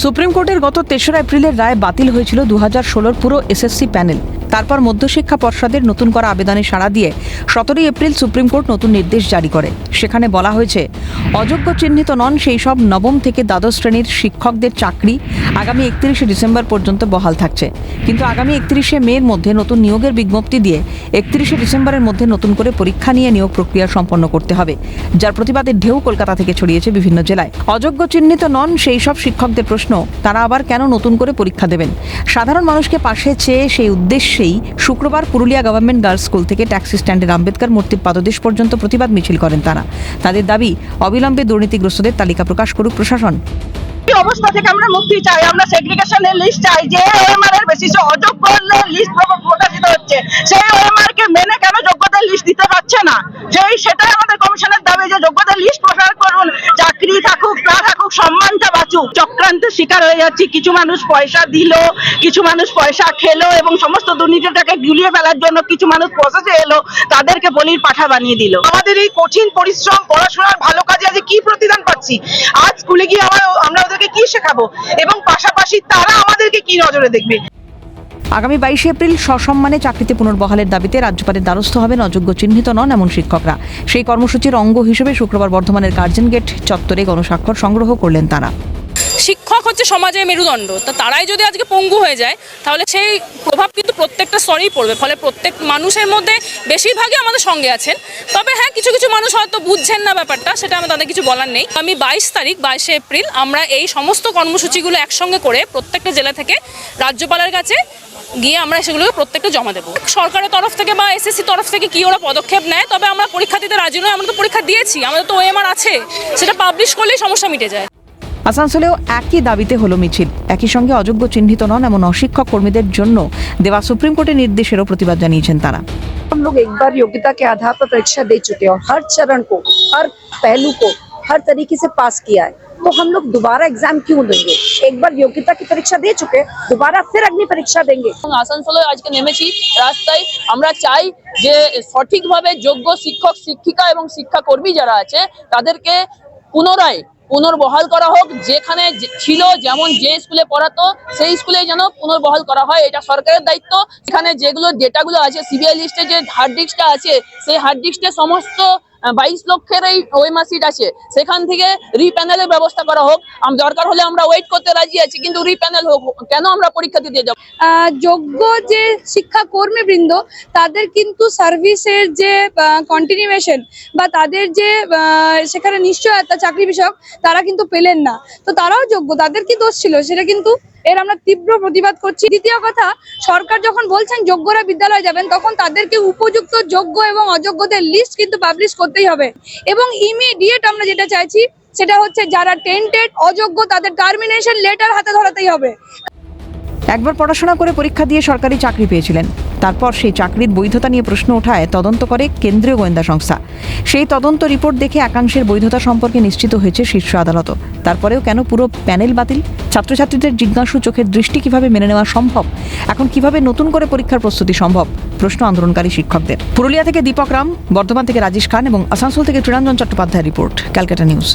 Supreme কোর্টের গত ৩রা এপ্রিলের রায় বাতিল হয়েছিল 2016 পুরো এসএসসি প্যানেল। তারপর মধ্যশিক্ষা পর্ষদের নতুন করা আবেদনে সাড়া দিয়ে 17 এপ্রিল সুপ্রিম কোর্ট নতুন নির্দেশ জারি করে। সেখানে বলা হয়েছে, অযোগ্য চিহ্নিত নন সেই সব নবম থেকে দ্বাদশ শ্রেণীর শিক্ষকদের চাকরি আগামী 31শে ডিসেম্বর পর্যন্ত বহাল থাকছে। কিন্তু আগামী 31শে মের মধ্যে নতুন নিয়োগের বিজ্ঞপ্তি দিয়ে 31শে ডিসেম্বরের মধ্যে নতুন করে পরীক্ষা নিয়ে নিয়োগ প্রক্রিয়া সম্পন্ন করতে হবে, যার প্রতিবাদের ঢেউ কলকাতা থেকে ছড়িয়েছে বিভিন্ন জেলায়। অযোগ্য চিহ্নিত নন সেই সব শিক্ষকদের প্রশ্ন, তারা আবার কেন নতুন করে পরীক্ষা দেবেন? সাধারণ মানুষকে পাশে চেয়ে সেই উদ্দেশ্যেই শুক্রবার পুরুলিয়া গভর্নমেন্ট গার্লস স্কুল থেকে ট্যাক্সি স্ট্যান্ডের আম্বেদকর মূর্তির পাদদেশ পর্যন্ত প্রতিবাদ মিছিল করেন তারা। তাদের দাবি, অবিলম্বে দুর্নীতিগ্রস্তদের তালিকা প্রকাশ করুক প্রশাসন। অবস্থা থেকে আমরা মুক্তি চাই। আমরা সেগ্রিগেশনের লিস্ট চাই, যে ওএমআর এর বেসিসে অযোগ্যদের লিস্ট প্রকাশিত হচ্ছে, সেই ওএমআর কে মেনে কেন যোগ্যদের লিস্ট দিতে পারছে না? সেটাই আমাদের কমিশনের দাবি, যে যোগ্যদের লিস্ট প্রকাশ করুন, চাকরি থাকুক না থাকুক সম্মানটা বাঁচুক। চক্রান্তের শিকার হয়ে যাচ্ছি। কিছু মানুষ পয়সা দিল, কিছু মানুষ পয়সা খেলো এবং সমস্ত দুর্নীতিটাকে গুলিয়ে ফেলার জন্য কিছু মানুষ প্রসেসে এলো, তাদেরকে বলির পাঠা বানিয়ে দিল। আমাদের এই কঠিন পরিশ্রম, পড়াশোনার ভালো কাজে আজ কি প্রতিদান পাচ্ছি? আজ স্কুলে গিয়ে আমরা ওদেরকে কি শেখাবো এবং পাশাপাশি তারা আমাদেরকে কি নজরে দেখবে? আগামী 22শে এপ্রিল সসম্মানে চাকরিতে পুনর্বহালের দাবিতে রাজ্যপালের দ্বারস্থ হবেন অযোগ্য চিহ্নিত নন এমন শিক্ষকরা। সেই কর্মসূচির অঙ্গ হিসেবে শুক্রবার বর্ধমানের গার্জেন গেট চত্বরে গণস্বাক্ষর সংগ্রহ করলেন তারা। শিক্ষক হচ্ছে সমাজের মেরুদণ্ড, তো তারাই যদি আজকে পঙ্গু হয়ে যায় তাহলে সেই প্রভাব কিন্তু প্রত্যেকটা স্তরেই পড়বে। ফলে প্রত্যেক মানুষের মধ্যে বেশিরভাগই আমাদের সঙ্গে আছেন, তবে হ্যাঁ কিছু কিছু মানুষ হয়তো বুঝছেন না ব্যাপারটা, সেটা আমি তাদের কিছু বলার নেই। আমি 22শে এপ্রিল আমরা এই সমস্ত কর্মসূচিগুলো একসঙ্গে করে প্রত্যেকটা জেলা থেকে রাজ্যপালের কাছে গিয়ে আমরা সেগুলোকে প্রত্যেকটা জমা দেবো। সরকারের তরফ থেকে বা এসএসসি তরফ থেকে কি ওরা পদক্ষেপ নেয়, তবে আমরা পরীক্ষা দিতে রাজি নই। আমরা তো পরীক্ষা দিয়েছি, আমাদের তো ওএমআর আছে, সেটা পাবলিশ করলেই সমস্যা মিটে যায়। আসানসোলেও একই দাবিতে হলো মিছিল। একই সঙ্গে অযোগ্য চিহ্নিত নন এমন অশিক্ষক কর্মীদের জন্য দেওয়া সুপ্রিম কোর্টের নির্দেশেরও প্রতিবাদ জানিয়েছেন তারা। हम लोग एक बार योग्यता के आधार पर परीक्षा दे चुके हैं और हर चरण को, हर पहलू को हर तरीके से पास किया है, तो हम लोग दोबारा एग्जाम क्यों देंगे? एक बार योग्यता की परीक्षा दे चुके, दोबारा फिर अग्नि परीक्षा देंगे। আসানসোলে আজকে নেমেছি রাস্তায়। আমরা চাই যে সঠিকভাবে যোগ্য শিক্ষক শিক্ষিকা এবং শিক্ষাকর্মী যারা আছে তাদেরকে পুনর্বহাল করা হোক। যেখানে ছিল, যেমন যে স্কুলে পড়াতো সেই স্কুলে যেন পুনর্বহাল করা হয়, এটা সরকারের দায়িত্ব। এখানে যেগুলো ডেটাগুলো আছে, সিবিআই লিস্টে যে হার্ড ডিস্কটা আছে, সেই হার্ড ডিস্কে সমস্ত 22 লক্ষের এই ওএমআর সিট আছে, সেখান থেকে রিপ্যানেলের ব্যবস্থা করা হোক। দরকার হলে আমরা ওয়েট করতে রাজি আছি, কিন্তু রিপ্যানেল হোক। কেন আমরা পরীক্ষা দিতে যাব? যোগ্য যে শিক্ষাকর্মী বৃন্দ, তাদের কিন্তু সার্ভিসের যে কন্টিনিউয়েশন বা তাদের যে সেখানে নিশ্চয়তা চাকরি বিষয়ক, তারা কিন্তু পেলেন না। তো তারাও যোগ্য, তাদের কি দোষ ছিল? সেটা কিন্তু এর আমরা তীব্র প্রতিবাদ করছি। দ্বিতীয় কথা, সরকার যখন বলছেন যোগ্যরা বিদ্যালয়ে যাবেন, তখন তাদেরকে উপযুক্ত যোগ্য এবং অযোগ্যদের লিস্ট কিন্তু পাবলিশ করতেই হবে। এবং ইমিডিয়েট আমরা যেটা চাইছি সেটা হচ্ছে, যারা টেন্টেড অযোগ্য তাদের টার্মিনেশন লেটার হাতে ধরাতেই হবে। একবার পড়াশোনা করে পরীক্ষা দিয়ে সরকারি চাকরি পেয়েছিলেন, তারপর সেই চাকরির বৈধতা নিয়ে প্রশ্ন ওঠায় তদন্ত করে কেন্দ্রীয় গোয়েন্দা সংস্থা। সেই তদন্ত রিপোর্ট দেখে একাংশের বৈধতা সম্পর্কে নিশ্চিত হয়েছে শীর্ষ আদালতও। তারপরেও কেন পুরো প্যানেল বাতিল? ছাত্রছাত্রীদের জিজ্ঞাসু চোখের দৃষ্টি কিভাবে মেনে নেওয়া সম্ভব? এখন কিভাবে নতুন করে পরীক্ষার প্রস্তুতি সম্ভব? প্রশ্ন আন্দোলনকারী শিক্ষকদের। পুরুলিয়া থেকে দীপক রাম, বর্ধমান থেকে রাজেশ খান এবং আসানসোল থেকে তৃণাঞ্জন চট্টোপাধ্যায়ের রিপোর্ট, ক্যালকাটা নিউজ।